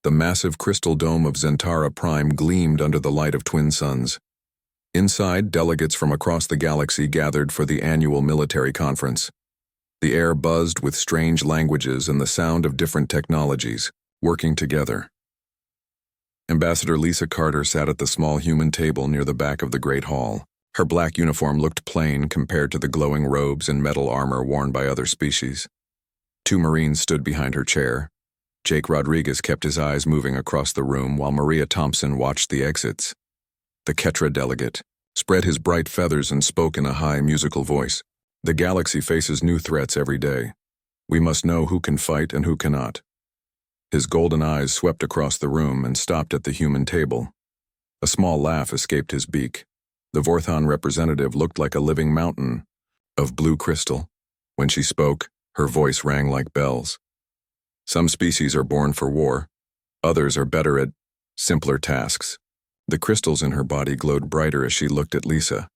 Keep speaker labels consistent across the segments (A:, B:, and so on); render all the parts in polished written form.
A: The massive crystal dome of Zentara Prime gleamed under the light of twin suns. Inside, delegates from across the galaxy gathered for the annual military conference. The air buzzed with strange languages and the sound of different technologies, working together. Ambassador Lisa Carter sat at the small human table near the back of the Great Hall. Her black uniform looked plain compared to the glowing robes and metal armor worn by other species. Two Marines stood behind her chair. Jake Rodriguez kept his eyes moving across the room while Maria Thompson watched the exits. The Ketra delegate spread his bright feathers and spoke in a high musical voice. The galaxy faces new threats every day. We must know who can fight and who cannot. His golden eyes swept across the room and stopped at the human table. A small laugh escaped his beak. The Vorthon representative looked like a living mountain of blue crystal. When she spoke, her voice rang like bells. Some species are born for war. Others are better at simpler tasks. The crystals in her body glowed brighter as she looked at Lisa.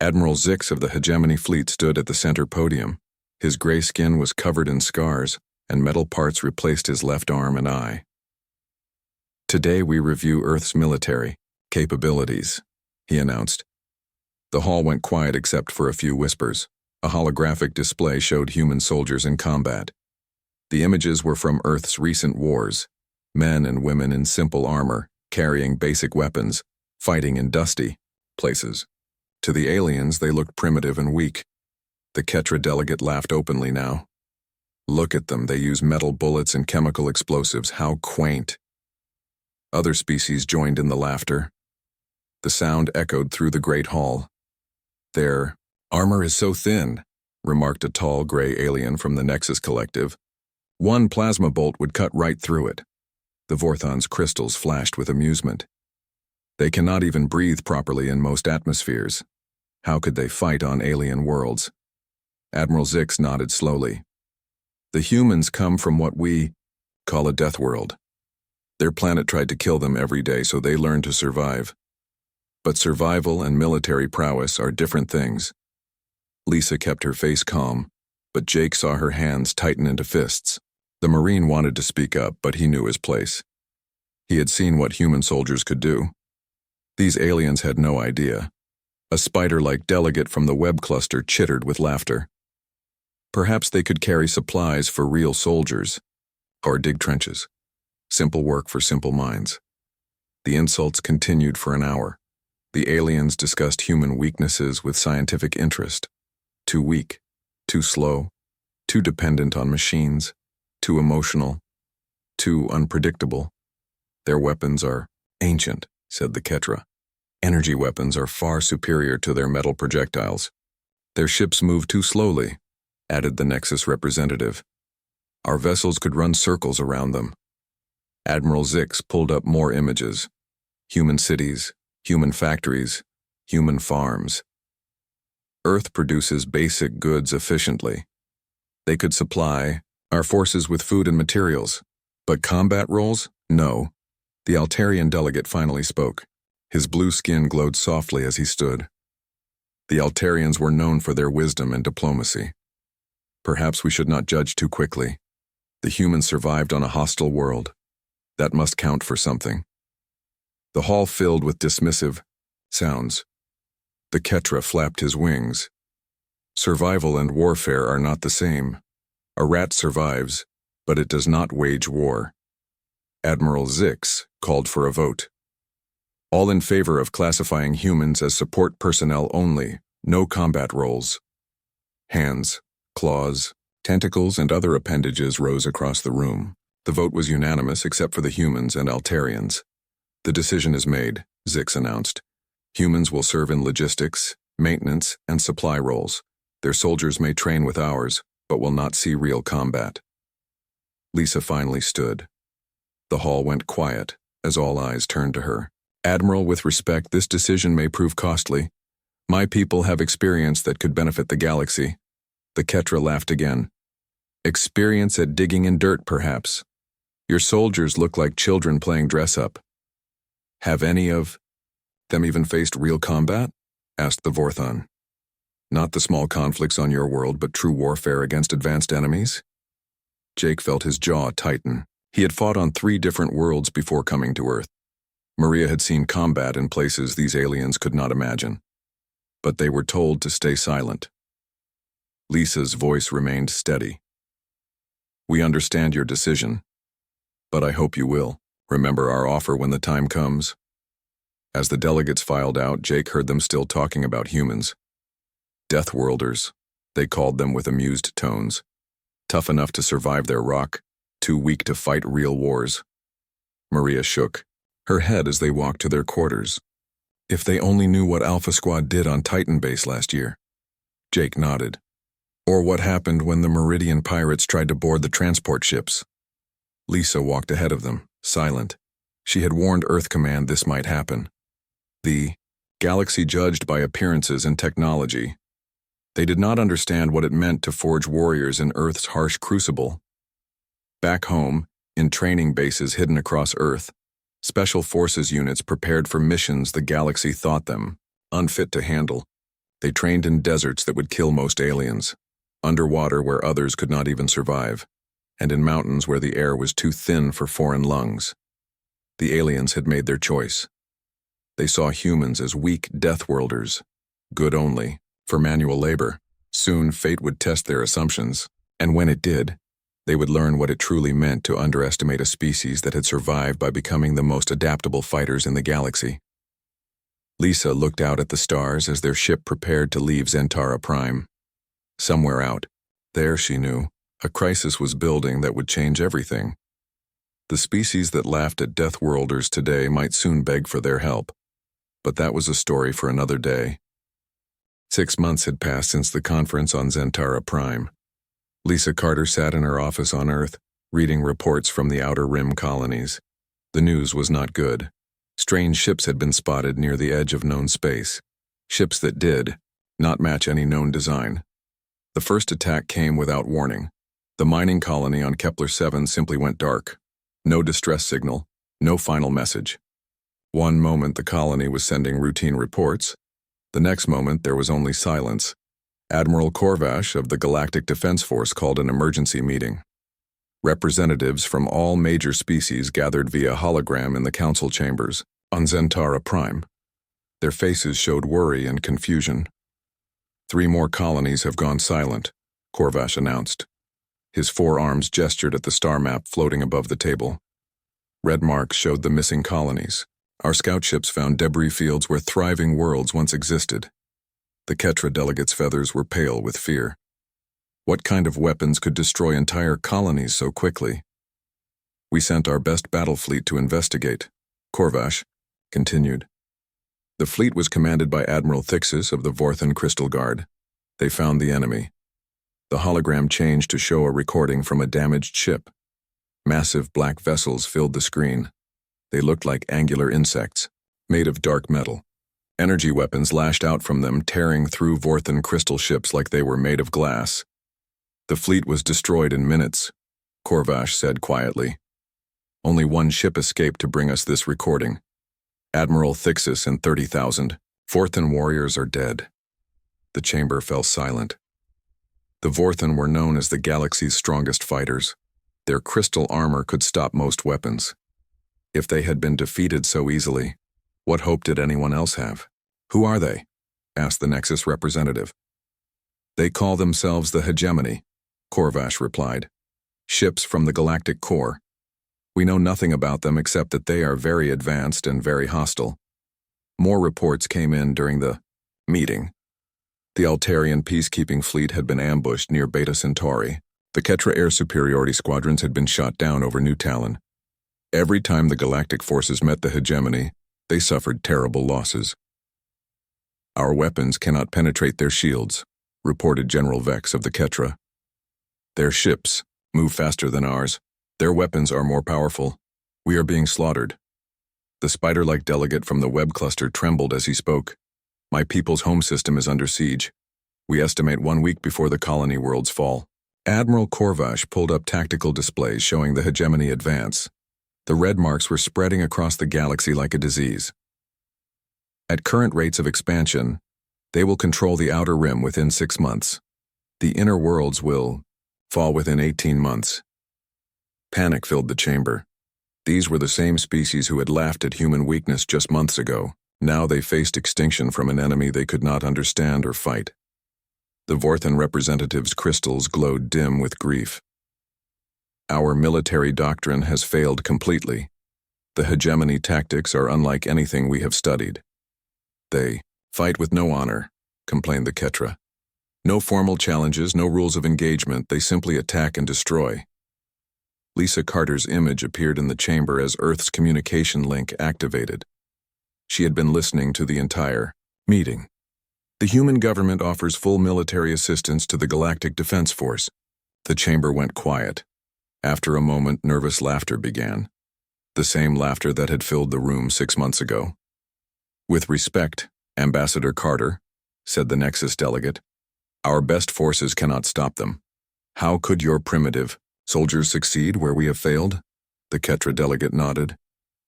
A: Admiral Zix of the Hegemony Fleet stood at the center podium. His gray skin was covered in scars, and metal parts replaced his left arm and eye. Today we review Earth's military capabilities, he announced. The hall went quiet except for a few whispers. A holographic display showed human soldiers in combat. The images were from Earth's recent wars, men and women in simple armor, carrying basic weapons, fighting in dusty places. To the aliens, they looked primitive and weak. The Ketra delegate laughed openly now. Look at them, they use metal bullets and chemical explosives, how quaint. Other species joined in the laughter. The sound echoed through the great hall. Their armor is so thin, remarked a tall gray alien from the Nexus Collective. One plasma bolt would cut right through it. The Vorthon's crystals flashed with amusement. They cannot even breathe properly in most atmospheres. How could they fight on alien worlds? Admiral Zix nodded slowly. The humans come from what we call a death world. Their planet tried to kill them every day, so they learned to survive. But survival and military prowess are different things. Lisa kept her face calm, but Jake saw her hands tighten into fists. The Marine wanted to speak up, but he knew his place. He had seen what human soldiers could do. These aliens had no idea. A spider-like delegate from the web cluster chittered with laughter. Perhaps they could carry supplies for real soldiers, or dig trenches. Simple work for simple minds. The insults continued for an hour. The aliens discussed human weaknesses with scientific interest. Too weak, too slow, too dependent on machines, too emotional, too unpredictable. Their weapons are ancient, said the Ketra. Energy weapons are far superior to their metal projectiles. Their ships move too slowly, added the Nexus representative. Our vessels could run circles around them. Admiral Zix pulled up more images. Human cities, human factories, human farms. Earth produces basic goods efficiently. They could supply our forces with food and materials. But combat roles? No. The Altarian delegate finally spoke. His blue skin glowed softly as he stood. The Altarians were known for their wisdom and diplomacy. Perhaps we should not judge too quickly. The humans survived on a hostile world. That must count for something. The hall filled with dismissive sounds. The Ketra flapped his wings. Survival and warfare are not the same. A rat survives, but it does not wage war. Admiral Zix called for a vote. All in favor of classifying humans as support personnel only, no combat roles. Hands, claws, tentacles, and other appendages rose across the room. The vote was unanimous except for the humans and Altarians. The decision is made, Zix announced. Humans will serve in logistics, maintenance, and supply roles. Their soldiers may train with ours, but will not see real combat. Lisa finally stood. The hall went quiet as all eyes turned to her. Admiral, with respect, this decision may prove costly. My people have experience that could benefit the galaxy. The Ketra laughed again. Experience at digging in dirt, perhaps. Your soldiers look like children playing dress-up. Have any of them even faced real combat? Asked the Vorthon. Not the small conflicts on your world, but true warfare against advanced enemies? Jake felt his jaw tighten. He had fought on 3 different worlds before coming to Earth. Maria had seen combat in places these aliens could not imagine. But they were told to stay silent. Lisa's voice remained steady. "We understand your decision, but I hope you will remember our offer when the time comes." As the delegates filed out, Jake heard them still talking about humans. Deathworlders, they called them with amused tones. Tough enough to survive their rock, too weak to fight real wars. Maria shook her head as they walked to their quarters. If they only knew what Alpha Squad did on Titan Base last year. Jake nodded. Or what happened when the Meridian pirates tried to board the transport ships. Lisa walked ahead of them, silent. She had warned Earth Command this might happen. The galaxy judged by appearances and technology. They did not understand what it meant to forge warriors in Earth's harsh crucible. Back home, in training bases hidden across Earth, Special Forces units prepared for missions the galaxy thought them unfit to handle. They trained in deserts that would kill most aliens, underwater where others could not even survive, and in mountains where the air was too thin for foreign lungs. The aliens had made their choice. They saw humans as weak Deathworlders, good only for manual labor. Soon fate would test their assumptions, and when it did, they would learn what it truly meant to underestimate a species that had survived by becoming the most adaptable fighters in the galaxy. Lisa looked out at the stars as their ship prepared to leave Zentara Prime. Somewhere out there, she knew, a crisis was building that would change everything. The species that laughed at Deathworlders today might soon beg for their help, but that was a story for another day. 6 months had passed since the conference on Zentara Prime. Lisa Carter sat in her office on Earth, reading reports from the Outer Rim colonies. The news was not good. Strange ships had been spotted near the edge of known space. Ships that did not match any known design. The first attack came without warning. The mining colony on Kepler 7 simply went dark. No distress signal, no final message. One moment the colony was sending routine reports. The next moment there was only silence. Admiral Korvash of the Galactic Defense Force called an emergency meeting. Representatives from all major species gathered via hologram in the council chambers on Zentara Prime. Their faces showed worry and confusion. 3 more colonies have gone silent, Korvash announced. His forearms gestured at the star map floating above the table. Red marks showed the missing colonies. Our scout ships found debris fields where thriving worlds once existed. The Ketra delegates' feathers were pale with fear. What kind of weapons could destroy entire colonies so quickly? We sent our best battle fleet to investigate, Korvash continued. The fleet was commanded by Admiral Thixis of the Vorthan Crystal Guard. They found the enemy. The hologram changed to show a recording from a damaged ship. Massive black vessels filled the screen. They looked like angular insects, made of dark metal. Energy weapons lashed out from them, tearing through Vorthan crystal ships like they were made of glass. The fleet was destroyed in minutes, Korvash said quietly. Only one ship escaped to bring us this recording. Admiral Thixis and 30,000 Vorthan warriors are dead. The chamber fell silent. The Vorthan were known as the galaxy's strongest fighters. Their crystal armor could stop most weapons. If they had been defeated so easily, what hope did anyone else have? Who are they? Asked the Nexus representative. They call themselves the Hegemony, Korvash replied. Ships from the galactic core. We know nothing about them except that they are very advanced and very hostile. More reports came in during the meeting. The Altarian peacekeeping fleet had been ambushed near Beta Centauri. The Ketra air superiority squadrons had been shot down over New Talon. Every time the galactic forces met the Hegemony, they suffered terrible losses. Our weapons cannot penetrate their shields, reported General Vex of the Ketra. Their ships move faster than ours. Their weapons are more powerful. We are being slaughtered. The spider-like delegate from the web cluster trembled as he spoke. My people's home system is under siege. We estimate 1 week before the colony worlds fall. Admiral Korvash pulled up tactical displays showing the Hegemony advance. The red marks were spreading across the galaxy like a disease. At current rates of expansion, they will control the Outer Rim within 6 months. The inner worlds will fall within 18 months. Panic filled the chamber. These were the same species who had laughed at human weakness just months ago. Now they faced extinction from an enemy they could not understand or fight. The Vorthan representative's crystals glowed dim with grief. Our military doctrine has failed completely. The hegemony tactics are unlike anything we have studied. They fight with no honor, complained the Ketra. No formal challenges, no rules of engagement, they simply attack and destroy. Lisa Carter's image appeared in the chamber as Earth's communication link activated. She had been listening to the entire meeting. The human government offers full military assistance to the Galactic Defense Force. The chamber went quiet. After a moment, nervous laughter began. The same laughter that had filled the room 6 months ago. With respect, Ambassador Carter, said the Nexus delegate, our best forces cannot stop them. How could your primitive soldiers succeed where we have failed? The Ketra delegate nodded.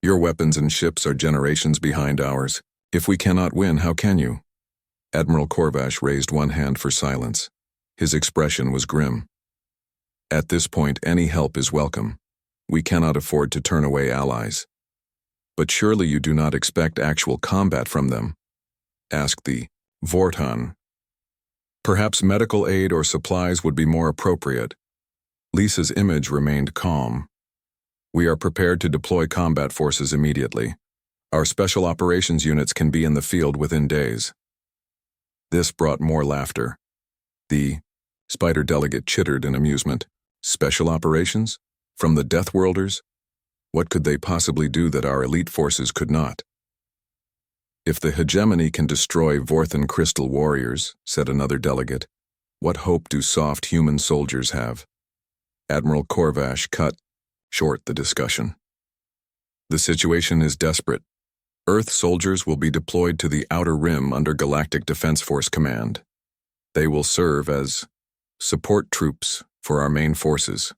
A: Your weapons and ships are generations behind ours. If we cannot win, how can you? Admiral Korvash raised one hand for silence. His expression was grim. At this point, any help is welcome. We cannot afford to turn away allies. But surely you do not expect actual combat from them? Asked the Vortan. Perhaps medical aid or supplies would be more appropriate. Lisa's image remained calm. We are prepared to deploy combat forces immediately. Our special operations units can be in the field within days. This brought more laughter. The Spider delegate chittered in amusement. Special operations? From the Deathworlders? What could they possibly do that our elite forces could not? If the hegemony can destroy Vorthan crystal warriors, said another delegate, what hope do soft human soldiers have? Admiral Korvash cut short the discussion. The situation is desperate. Earth soldiers will be deployed to the Outer Rim under Galactic Defense Force command. They will serve as support troops for our main forces.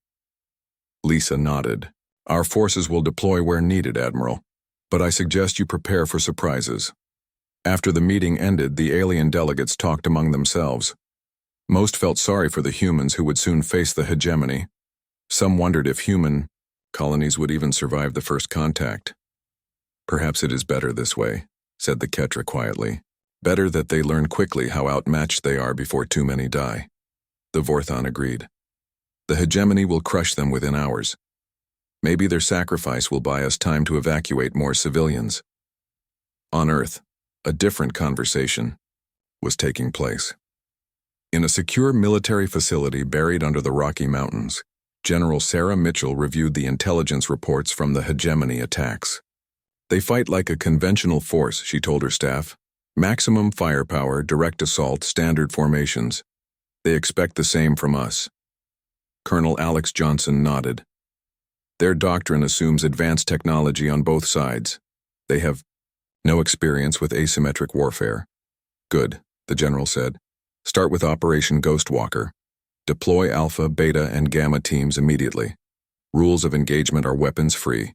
A: Lisa nodded. Our forces will deploy where needed, Admiral, but I suggest you prepare for surprises. After the meeting ended, the alien delegates talked among themselves. Most felt sorry for the humans who would soon face the hegemony. Some wondered if human colonies would even survive the first contact. Perhaps it is better this way, said the Ketra quietly. Better that they learn quickly how outmatched they are before too many die. The Vorthan agreed. The hegemony will crush them within hours. Maybe their sacrifice will buy us time to evacuate more civilians. On Earth, a different conversation was taking place. In a secure military facility buried under the Rocky Mountains, General Sarah Mitchell reviewed the intelligence reports from the hegemony attacks. They fight like a conventional force, she told her staff. Maximum firepower, direct assault, standard formations. They expect the same from us. Colonel Alex Johnson nodded. Their doctrine assumes advanced technology on both sides. They have no experience with asymmetric warfare. Good, the general said. Start with Operation Ghostwalker. Deploy Alpha, Beta, and Gamma teams immediately. Rules of engagement are weapons-free.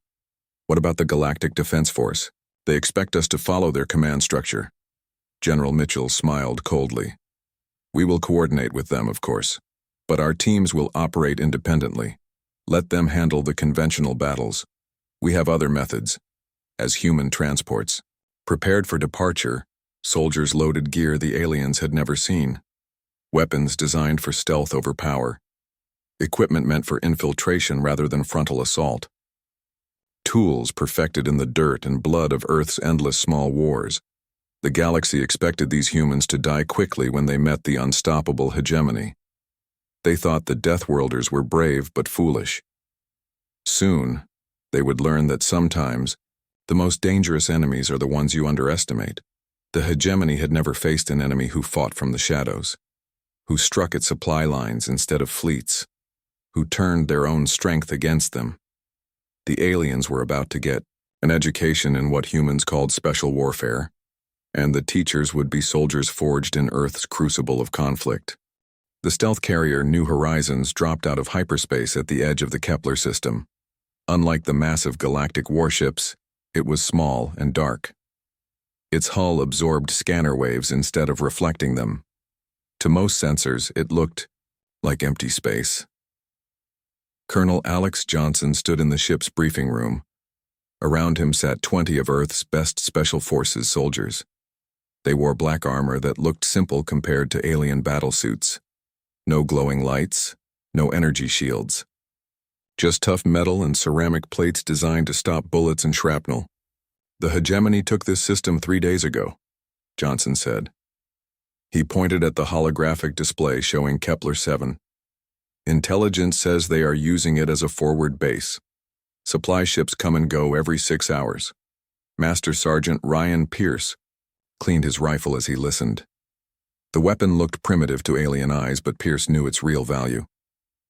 A: What about the Galactic Defense Force? They expect us to follow their command structure. General Mitchell smiled coldly. We will coordinate with them, of course, but our teams will operate independently. Let them handle the conventional battles. We have other methods. As human transports, prepared for departure, soldiers loaded gear the aliens had never seen. Weapons designed for stealth over power. Equipment meant for infiltration rather than frontal assault. Tools perfected in the dirt and blood of Earth's endless small wars. The galaxy expected these humans to die quickly when they met the unstoppable hegemony. They thought the Deathworlders were brave but foolish. Soon, they would learn that sometimes the most dangerous enemies are the ones you underestimate. The hegemony had never faced an enemy who fought from the shadows, who struck at supply lines instead of fleets, who turned their own strength against them. The aliens were about to get an education in what humans called special warfare, and the teachers would be soldiers forged in Earth's crucible of conflict. The stealth carrier New Horizons dropped out of hyperspace at the edge of the Kepler system. Unlike the massive galactic warships, it was small and dark. Its hull absorbed scanner waves instead of reflecting them. To most sensors, it looked like empty space. Colonel Alex Johnson stood in the ship's briefing room. Around him sat 20 of Earth's best Special Forces soldiers. They wore black armor that looked simple compared to alien battlesuits. No glowing lights, no energy shields. Just tough metal and ceramic plates designed to stop bullets and shrapnel. "The hegemony took this system 3 days ago," Johnson said. He pointed at the holographic display showing Kepler-7. "Intelligence says they are using it as a forward base. Supply ships come and go every 6 hours." Master Sergeant Ryan Pierce cleaned his rifle as he listened. The weapon looked primitive to alien eyes, but Pierce knew its real value.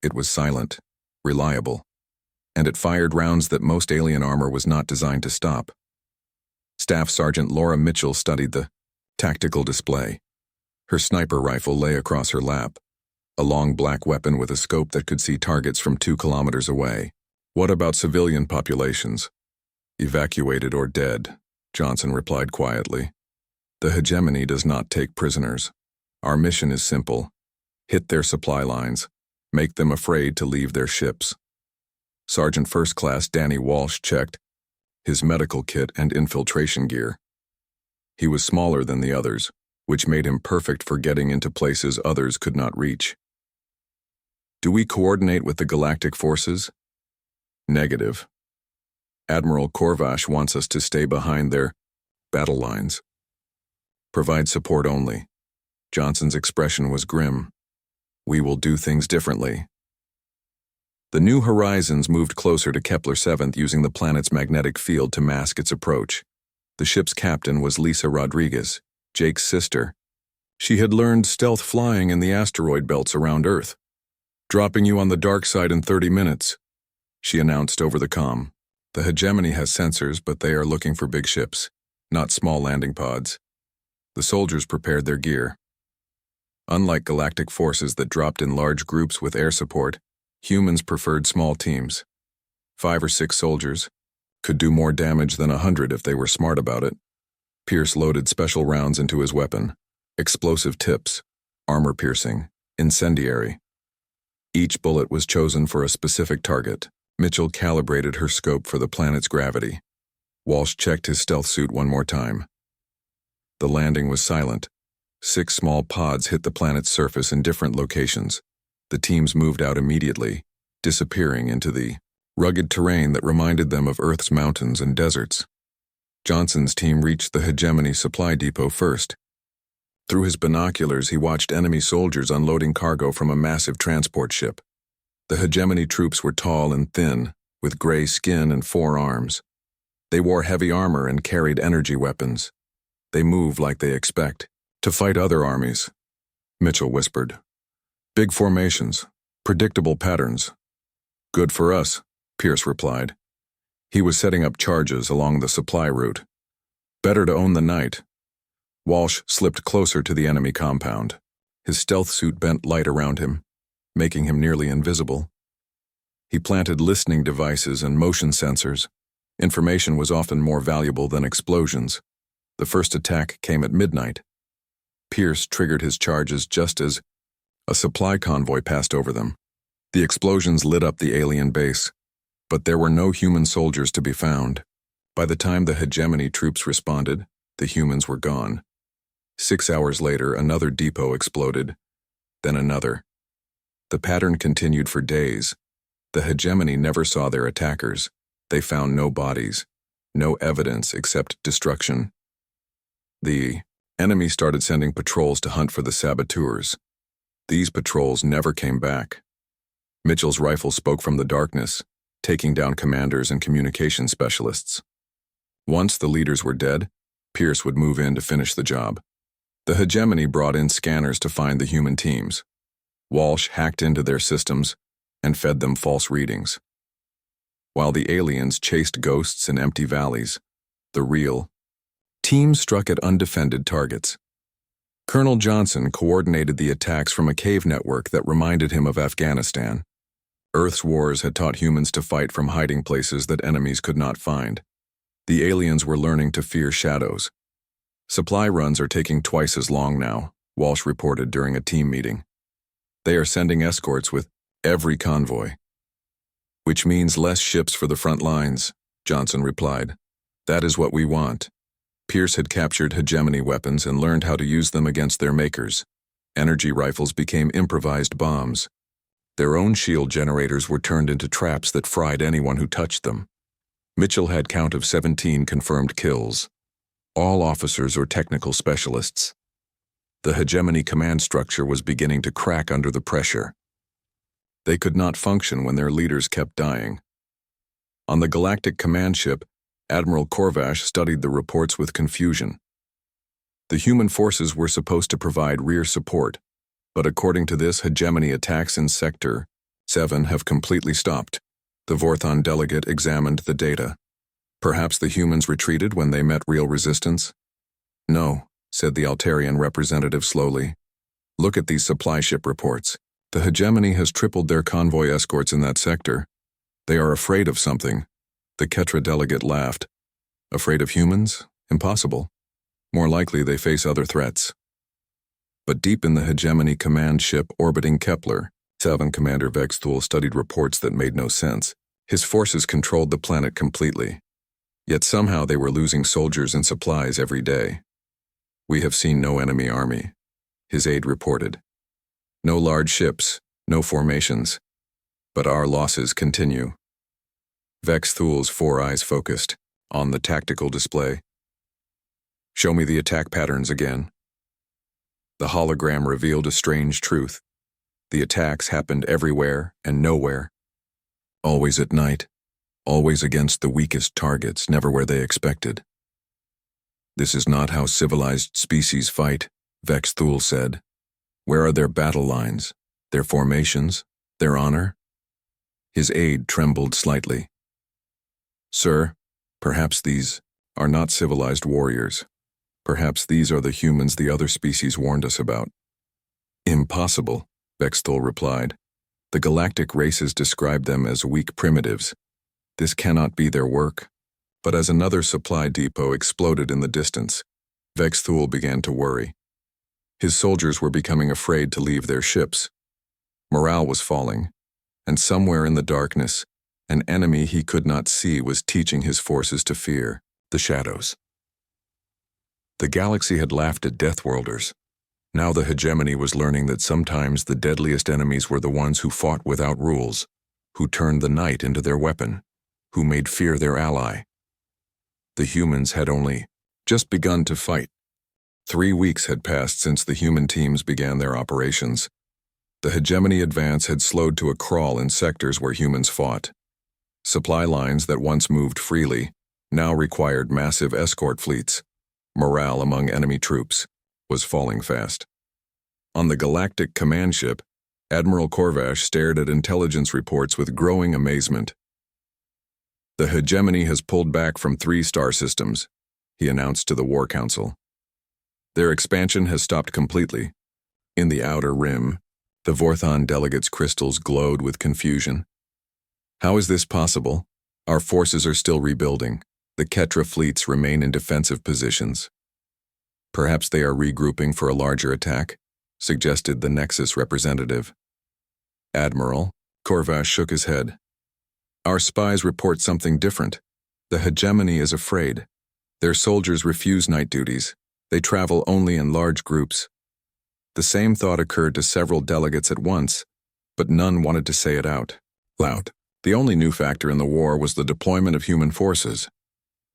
A: It was silent, reliable, and it fired rounds that most alien armor was not designed to stop. Staff Sergeant Laura Mitchell studied the tactical display. Her sniper rifle lay across her lap, a long black weapon with a scope that could see targets from 2 kilometers away. "What about civilian populations?" "Evacuated or dead," Johnson replied quietly. "The hegemony does not take prisoners. Our mission is simple: hit their supply lines, make them afraid to leave their ships." Sergeant First Class Danny Walsh checked his medical kit and infiltration gear. He was smaller than the others, which made him perfect for getting into places others could not reach. "Do we coordinate with the galactic forces?" "Negative. Admiral Korvash wants us to stay behind their battle lines. Provide support only." Johnson's expression was grim. "We will do things differently." The New Horizons moved closer to Kepler-7 using the planet's magnetic field to mask its approach. The ship's captain was Lisa Rodriguez, Jake's sister. She had learned stealth flying in the asteroid belts around Earth. "Dropping you on the dark side in 30 minutes, she announced over the comm. "The hegemony has sensors, but they are looking for big ships, not small landing pods." The soldiers prepared their gear. Unlike galactic forces that dropped in large groups with air support, humans preferred small teams. 5 or 6 soldiers could do more damage than 100 if they were smart about it. Pierce loaded special rounds into his weapon: explosive tips, armor-piercing, incendiary. Each bullet was chosen for a specific target. Mitchell calibrated her scope for the planet's gravity. Walsh checked his stealth suit one more time. The landing was silent. 6 small pods hit the planet's surface in different locations. The teams moved out immediately, disappearing into the rugged terrain that reminded them of Earth's mountains and deserts. Johnson's team reached the hegemony supply depot first. Through his binoculars, he watched enemy soldiers unloading cargo from a massive transport ship. The hegemony troops were tall and thin, with gray skin and 4 arms. They wore heavy armor and carried energy weapons. They moved like they expect to fight other armies. Mitchell whispered. "Big formations, predictable patterns." "Good for us," Pierce replied. He was setting up charges along the supply route. "Better to own the night." Walsh slipped closer to the enemy compound. His stealth suit bent light around him, making him nearly invisible. He planted listening devices and motion sensors. Information was often more valuable than explosions. The first attack came at midnight. Pierce triggered his charges just as a supply convoy passed over them. The explosions lit up the alien base, but there were no human soldiers to be found. By the time the hegemony troops responded, the humans were gone. 6 hours later, another depot exploded, then another. The pattern continued for days. The hegemony never saw their attackers. They found no bodies, no evidence except destruction. The enemy started sending patrols to hunt for the saboteurs. These patrols never came back. Mitchell's rifle spoke from the darkness, taking down commanders and communication specialists. Once the leaders were dead, Pierce would move in to finish the job. The hegemony brought in scanners to find the human teams. Walsh hacked into their systems and fed them false readings. While the aliens chased ghosts in empty valleys, the real teams struck at undefended targets. Colonel Johnson coordinated the attacks from a cave network that reminded him of Afghanistan. Earth's wars had taught humans to fight from hiding places that enemies could not find. The aliens were learning to fear shadows. "Supply runs are taking twice as long now," Walsh reported during a team meeting. "They are sending escorts with every convoy." Which means less ships for the front lines, Johnson replied. That is what we want. Pierce had captured hegemony weapons and learned how to use them against their makers. Energy rifles became improvised bombs. Their own shield generators were turned into traps that fried anyone who touched them. Mitchell had count of 17 confirmed kills. All officers or technical specialists. The hegemony command structure was beginning to crack under the pressure. They could not function when their leaders kept dying. On the Galactic command ship, Admiral Corvash studied the reports with confusion. The human forces were supposed to provide rear support, but according to this, hegemony attacks in Sector 7 have completely stopped. The Vorthon delegate examined the data. Perhaps the humans retreated when they met real resistance? No, said the Altarian representative slowly. Look at these supply ship reports. The hegemony has tripled their convoy escorts in that sector. They are afraid of something. The Ketra delegate laughed. Afraid of humans? Impossible. More likely they face other threats. But deep in the hegemony command ship orbiting Kepler, 7 Commander Vexthul studied reports that made no sense. His forces controlled the planet completely. Yet somehow they were losing soldiers and supplies every day. We have seen no enemy army, his aide reported. No large ships, no formations. But our losses continue. Vexthul's 4 eyes focused on the tactical display. Show me the attack patterns again. The hologram revealed a strange truth. The attacks happened everywhere and nowhere. Always at night, always against the weakest targets, never where they expected. This is not how civilized species fight, Vexthul said. Where are their battle lines, their formations, their honor? His aide trembled slightly. Sir, perhaps these are not civilized warriors. Perhaps these are the humans the other species warned us about. Impossible, Vexthul replied. The galactic races described them as weak primitives. This cannot be their work. But as another supply depot exploded in the distance, Vexthul began to worry. His soldiers were becoming afraid to leave their ships. Morale was falling, and somewhere in the darkness, an enemy he could not see was teaching his forces to fear the shadows. The galaxy had laughed at Deathworlders. Now the hegemony was learning that sometimes the deadliest enemies were the ones who fought without rules, who turned the night into their weapon, who made fear their ally. The humans had only just begun to fight. 3 weeks had passed since the human teams began their operations. The hegemony advance had slowed to a crawl in sectors where humans fought. Supply lines that once moved freely now required massive escort fleets. Morale among enemy troops was falling fast. On the Galactic command ship, Admiral Corvash stared at intelligence reports with growing amazement. The hegemony has pulled back from 3 star systems, he announced to the War Council. Their expansion has stopped completely. In the outer rim, the Vorthon delegates' crystals glowed with confusion. How is this possible? Our forces are still rebuilding. The Ketra fleets remain in defensive positions. Perhaps they are regrouping for a larger attack, suggested the Nexus representative. Admiral, Corvash shook his head. Our spies report something different. The hegemony is afraid. Their soldiers refuse night duties. They travel only in large groups. The same thought occurred to several delegates at once, but none wanted to say it out loud. The only new factor in the war was the deployment of human forces.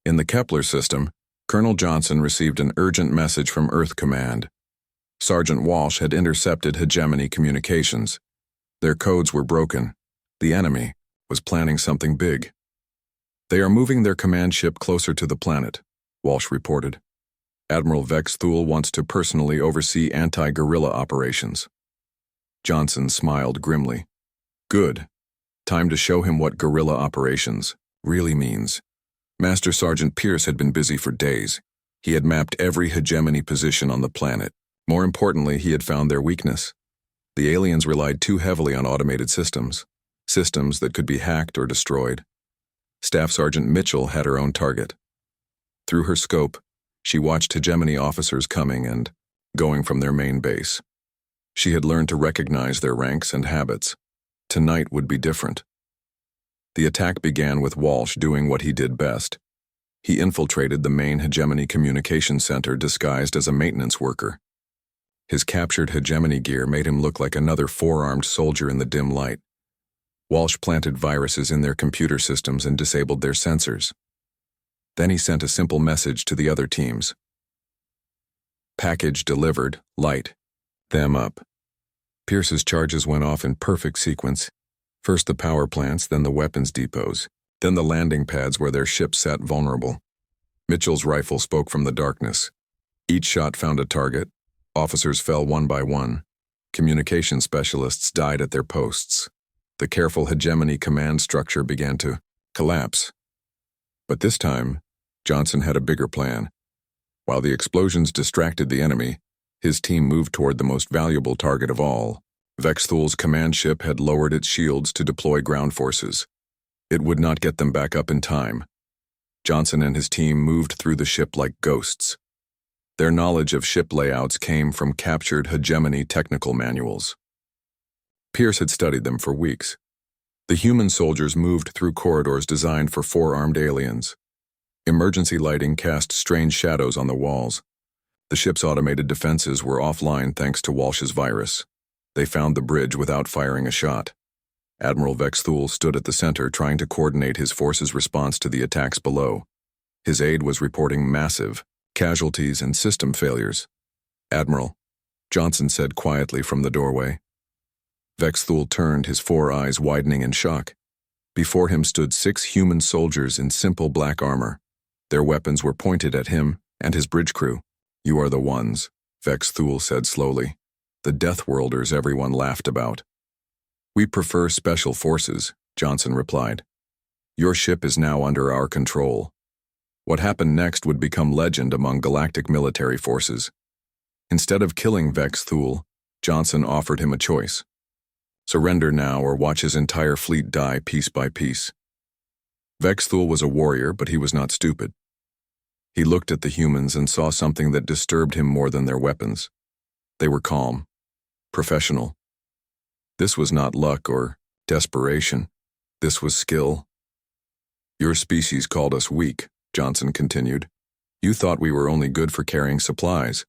A: In the Kepler system, Colonel Johnson received an urgent message from Earth Command. Sergeant Walsh had intercepted hegemony communications. Their codes were broken. The enemy was planning something big. They are moving their command ship closer to the planet, Walsh reported. Admiral Vexthul wants to personally oversee anti-guerrilla operations. Johnson smiled grimly. Good. Time to show him what guerrilla operations really means. Master Sergeant Pierce had been busy for days. He had mapped every hegemony position on the planet. More importantly, he had found their weakness. The aliens relied too heavily on automated systems that could be hacked or destroyed. Staff Sergeant Mitchell had her own target. Through her scope, she watched hegemony officers coming and going from their main base. She had learned to recognize their ranks and habits. Tonight would be different. The attack began with Walsh doing what he did best. He infiltrated the main hegemony communication center disguised as a maintenance worker. His captured hegemony gear made him look like another four-armed soldier in the dim light. Walsh planted viruses in their computer systems and disabled their sensors. Then he sent a simple message to the other teams. Package delivered, light them up. Pierce's charges went off in perfect sequence. First the power plants, then the weapons depots, then the landing pads where their ships sat vulnerable. Mitchell's rifle spoke from the darkness. Each shot found a target. Officers fell one by one. Communication specialists died at their posts. The careful hegemony command structure began to collapse. But this time, Johnson had a bigger plan. While the explosions distracted the enemy, his team moved toward the most valuable target of all. Vexthul's command ship had lowered its shields to deploy ground forces. It would not get them back up in time. Johnson and his team moved through the ship like ghosts. Their knowledge of ship layouts came from captured hegemony technical manuals. Pierce had studied them for weeks. The human soldiers moved through corridors designed for four-armed aliens. Emergency lighting cast strange shadows on the walls. The ship's automated defenses were offline thanks to Walsh's virus. They found the bridge without firing a shot. Admiral Vexthul stood at the center trying to coordinate his force's response to the attacks below. His aide was reporting massive casualties and system failures. Admiral, Johnson said quietly from the doorway. Vexthul turned, his four eyes widening in shock. Before him stood 6 human soldiers in simple black armor. Their weapons were pointed at him and his bridge crew. You are the ones, Vexthul said slowly. The Deathworlders everyone laughed about. We prefer special forces, Johnson replied. Your ship is now under our control. What happened next would become legend among galactic military forces. Instead of killing Vexthul, Johnson offered him a choice. Surrender now or watch his entire fleet die piece by piece. Vexthul was a warrior, but he was not stupid. He looked at the humans and saw something that disturbed him more than their weapons. They were calm, professional. This was not luck or desperation. This was skill. Your species called us weak, Johnson continued. You thought we were only good for carrying supplies,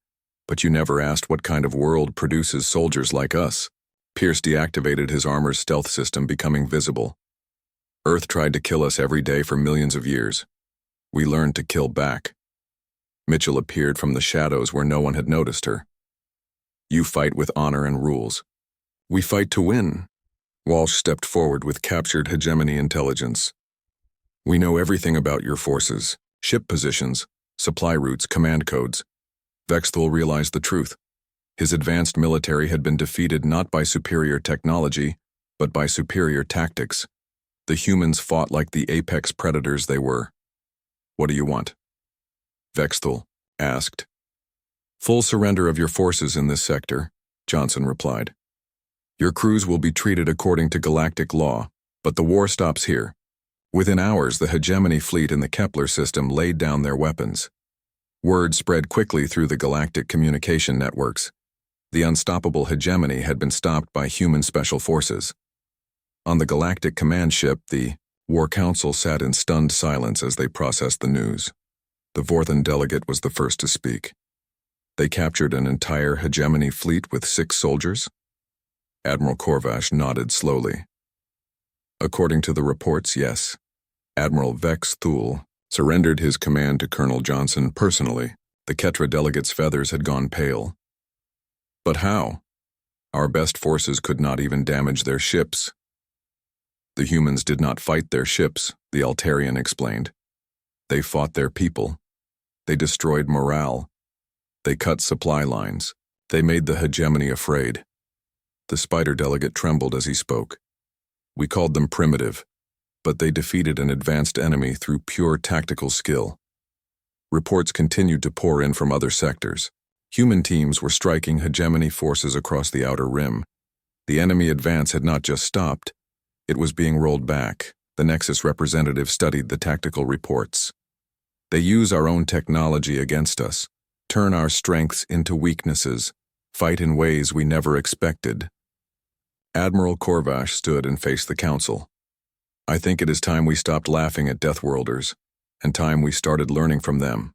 A: but you never asked what kind of world produces soldiers like us. Pierce deactivated his armor's stealth system, becoming visible. Earth tried to kill us every day for millions of years. We learned to kill back. Mitchell appeared from the shadows where no one had noticed her. You fight with honor and rules. We fight to win. Walsh stepped forward with captured hegemony intelligence. We know everything about your forces, ship positions, supply routes, command codes. Vexthul realized the truth. His advanced military had been defeated not by superior technology, but by superior tactics. The humans fought like the apex predators they were. What do you want? Vexthul asked. Full surrender of your forces in this sector, Johnson replied. Your crews will be treated according to galactic law, but the war stops here. Within hours, the hegemony fleet in the Kepler system laid down their weapons. Word spread quickly through the galactic communication networks. The unstoppable hegemony had been stopped by human special forces. On the galactic command ship, the War Council sat in stunned silence as they processed the news. The Vorthan delegate was the first to speak. They captured an entire hegemony fleet with 6 soldiers? Admiral Korvash nodded slowly. According to the reports, yes. Admiral Vexthul surrendered his command to Colonel Johnson personally. The Ketra delegate's feathers had gone pale. But how? Our best forces could not even damage their ships. The humans did not fight their ships, the Altarian explained. They fought their people. They destroyed morale. They cut supply lines. They made the hegemony afraid. The Spider delegate trembled as he spoke. We called them primitive, but they defeated an advanced enemy through pure tactical skill. Reports continued to pour in from other sectors. Human teams were striking hegemony forces across the outer rim. The enemy advance had not just stopped, it was being rolled back. The Nexus representative studied the tactical reports. They use our own technology against us, turn our strengths into weaknesses, fight in ways we never expected. Admiral Korvash stood and faced the council. I think it is time we stopped laughing at Deathworlders, and time we started learning from them.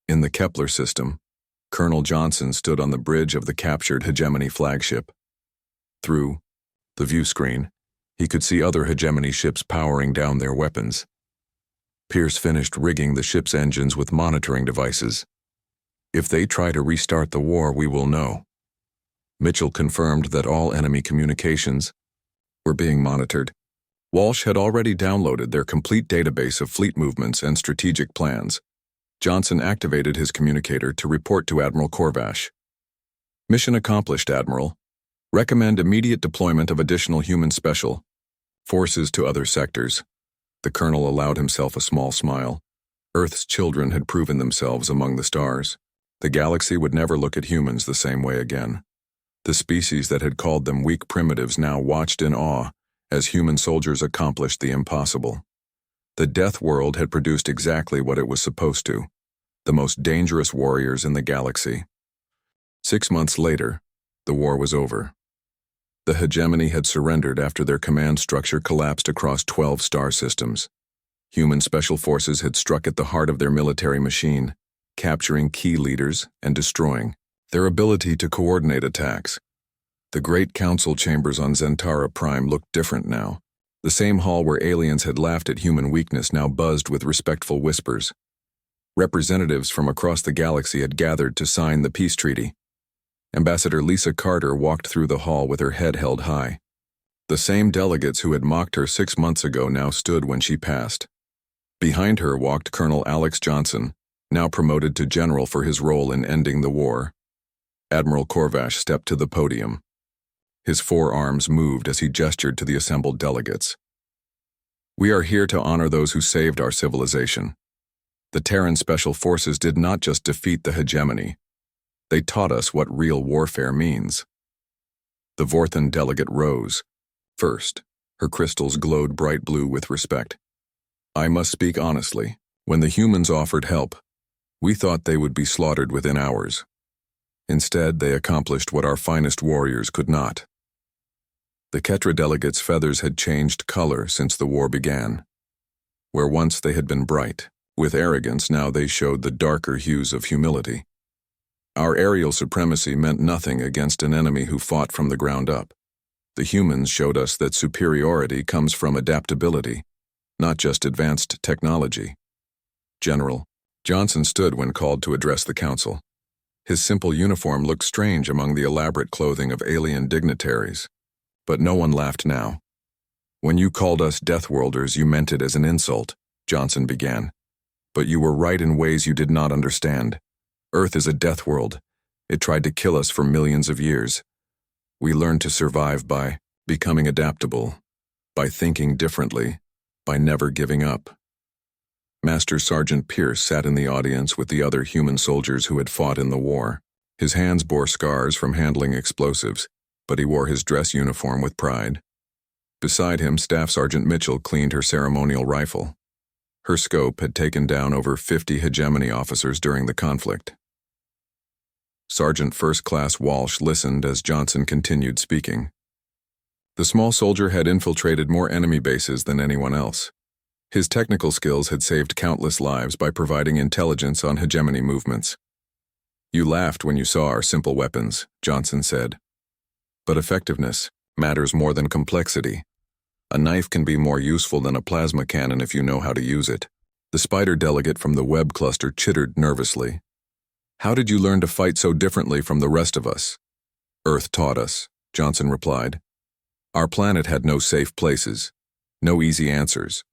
A: In the Kepler system, Colonel Johnson stood on the bridge of the captured Hegemony flagship. Through the view screen, he could see other Hegemony ships powering down their weapons. Pierce finished rigging the ship's engines with monitoring devices. If they try to restart the war, we will know. Mitchell confirmed that all enemy communications were being monitored. Walsh had already downloaded their complete database of fleet movements and strategic plans. Johnson activated his communicator to report to Admiral Corvash. Mission accomplished, Admiral. Recommend immediate deployment of additional human special forces to other sectors. The colonel allowed himself a small smile. Earth's children had proven themselves among the stars. The galaxy would never look at humans the same way again. The species that had called them weak primitives now watched in awe as human soldiers accomplished the impossible. The Death World had produced exactly what it was supposed to, the most dangerous warriors in the galaxy. 6 months later, the war was over. The Hegemony had surrendered after their command structure collapsed across 12 star systems. Human special forces had struck at the heart of their military machine, capturing key leaders and destroying their ability to coordinate attacks. The Great Council chambers on Zentara Prime looked different now. The same hall where aliens had laughed at human weakness now buzzed with respectful whispers. Representatives from across the galaxy had gathered to sign the peace treaty. Ambassador Lisa Carter walked through the hall with her head held high. The same delegates who had mocked her 6 months ago now stood when she passed. Behind her walked Colonel Alex Johnson, now promoted to general for his role in ending the war. Admiral Corvash stepped to the podium. His forearms moved as he gestured to the assembled delegates. We are here to honor those who saved our civilization. The Terran Special Forces did not just defeat the Hegemony. They taught us what real warfare means. The Vorthan delegate rose. First, her crystals glowed bright blue with respect. I must speak honestly. When the humans offered help, we thought they would be slaughtered within hours. Instead, they accomplished what our finest warriors could not. The Ketra delegates' feathers had changed color since the war began. Where once they had been bright, with arrogance, now they showed the darker hues of humility. Our aerial supremacy meant nothing against an enemy who fought from the ground up. The humans showed us that superiority comes from adaptability, not just advanced technology. General Johnson stood when called to address the council. His simple uniform looked strange among the elaborate clothing of alien dignitaries. But no one laughed now. When you called us Deathworlders, you meant it as an insult, Johnson began. But you were right in ways you did not understand. Earth is a death world. It tried to kill us for millions of years. We learned to survive by becoming adaptable, by thinking differently, by never giving up. Master Sergeant Pierce sat in the audience with the other human soldiers who had fought in the war. His hands bore scars from handling explosives, but he wore his dress uniform with pride. Beside him, Staff Sergeant Mitchell cleaned her ceremonial rifle. Her scope had taken down over 50 Hegemony officers during the conflict. Sergeant First Class Walsh listened as Johnson continued speaking. The small soldier had infiltrated more enemy bases than anyone else. His technical skills had saved countless lives by providing intelligence on Hegemony movements. You laughed when you saw our simple weapons, Johnson said. But effectiveness matters more than complexity. A knife can be more useful than a plasma cannon if you know how to use it. The spider delegate from the web cluster chittered nervously. How did you learn to fight so differently from the rest of us? Earth taught us, Johnson replied. Our planet had no safe places, no easy answers.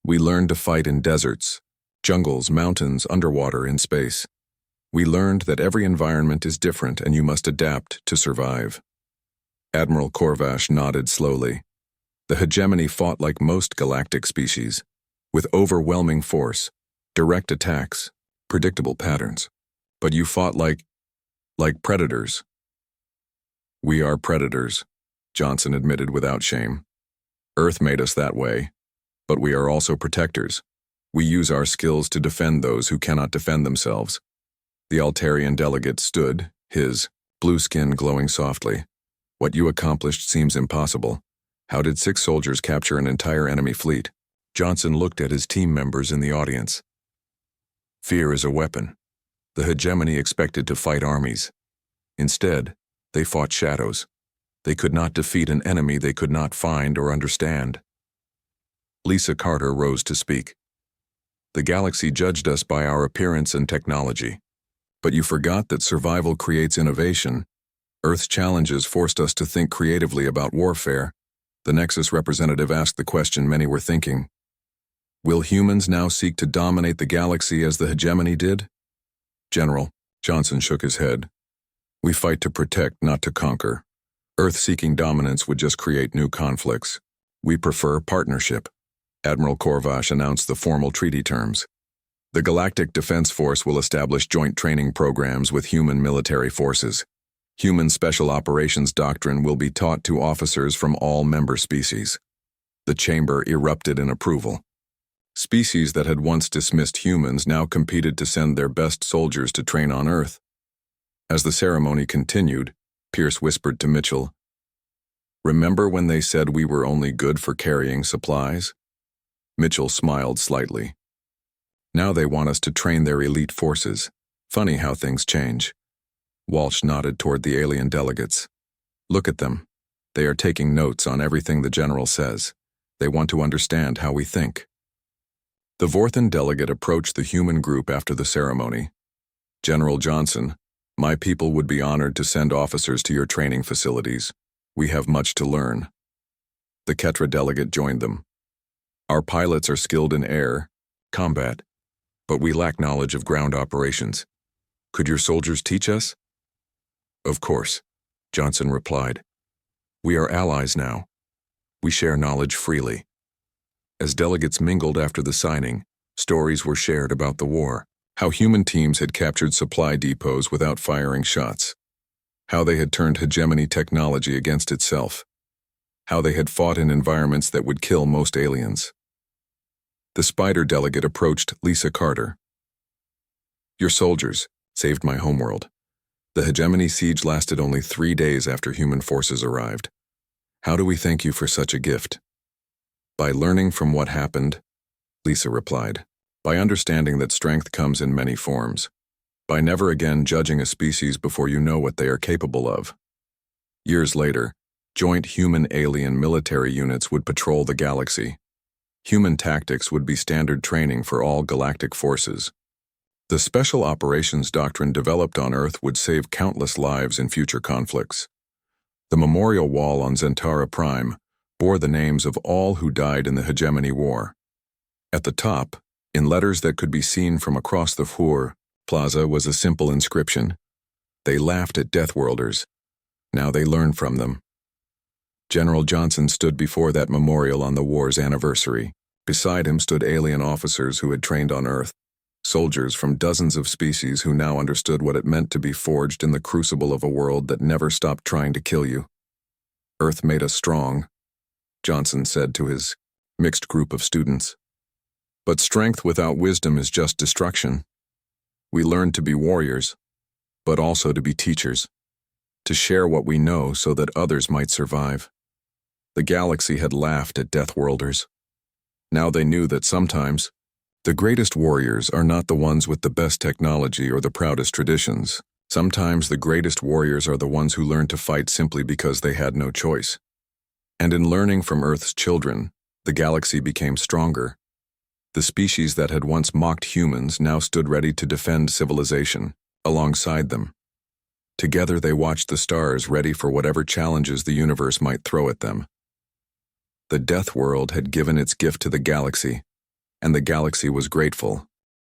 A: We learned to fight in deserts, jungles, mountains, underwater, in space. We learned that every environment is different and you must adapt to survive. Admiral Corvash nodded slowly. The Hegemony fought like most galactic species, with overwhelming force, direct attacks, predictable patterns. But you fought like predators. We are predators, Johnson admitted without shame. Earth made us that way, but we are also protectors. We use our skills to defend those who cannot defend themselves. The Altarian delegate stood, his blue skin glowing softly. What you accomplished seems impossible. How did 6 soldiers capture an entire enemy fleet? Johnson looked at his team members in the audience. Fear is a weapon. The hegemony expected to fight armies. Instead, they fought shadows. They could not defeat an enemy they could not find or understand. Lisa Carter rose to speak. The galaxy judged us by our appearance and technology. But you forgot that survival creates innovation. Earth's challenges forced us to think creatively about warfare. The Nexus representative asked the question many were thinking. Will humans now seek to dominate the galaxy as the hegemony did? General, Johnson shook his head. We fight to protect, not to conquer. Earth-seeking dominance would just create new conflicts. We prefer partnership. Admiral Korvash announced the formal treaty terms. The Galactic Defense Force will establish joint training programs with human military forces. Human Special Operations Doctrine will be taught to officers from all member species. The chamber erupted in approval. Species that had once dismissed humans now competed to send their best soldiers to train on Earth. As the ceremony continued, Pierce whispered to Mitchell, "Remember when they said we were only good for carrying supplies?" Mitchell smiled slightly. "Now they want us to train their elite forces. Funny how things change." Walsh nodded toward the alien delegates. "Look at them. They are taking notes on everything the general says. They want to understand how we think." The Vorthan delegate approached the human group after the ceremony. "General Johnson, my people would be honored to send officers to your training facilities. We have much to learn." The Ketra delegate joined them. "Our pilots are skilled in air, combat, but we lack knowledge of ground operations. Could your soldiers teach us?" "Of course," Johnson replied. "We are allies now. We share knowledge freely." As delegates mingled after the signing, stories were shared about the war, how human teams had captured supply depots without firing shots, how they had turned hegemony technology against itself, how they had fought in environments that would kill most aliens. The Spider delegate approached Lisa Carter. "Your soldiers saved my homeworld. The hegemony siege lasted only 3 days after human forces arrived. How do we thank you for such a gift?" "By learning from what happened," Lisa replied. "By understanding that strength comes in many forms. By never again judging a species before you know what they are capable of." Years later, joint human-alien military units would patrol the galaxy. Human tactics would be standard training for all galactic forces. The Special Operations Doctrine developed on Earth would save countless lives in future conflicts. The memorial wall on Zentara Prime bore the names of all who died in the Hegemony War. At the top, in letters that could be seen from across the Fuhr Plaza, was a simple inscription. They laughed at Deathworlders. Now they learned from them. General Johnson stood before that memorial on the war's anniversary. Beside him stood alien officers who had trained on Earth, soldiers from dozens of species who now understood what it meant to be forged in the crucible of a world that never stopped trying to kill you. "Earth made us strong," Johnson said to his mixed group of students. "But strength without wisdom is just destruction. We learned to be warriors, but also to be teachers, to share what we know so that others might survive." The galaxy had laughed at Deathworlders. Now they knew that sometimes the greatest warriors are not the ones with the best technology or the proudest traditions. Sometimes the greatest warriors are the ones who learn to fight simply because they had no choice. And in learning from Earth's children, the galaxy became stronger. The species that had once mocked humans now stood ready to defend civilization, alongside them. Together they watched the stars, ready for whatever challenges the universe might throw at them. The Death World had given its gift to the galaxy, and the galaxy was grateful.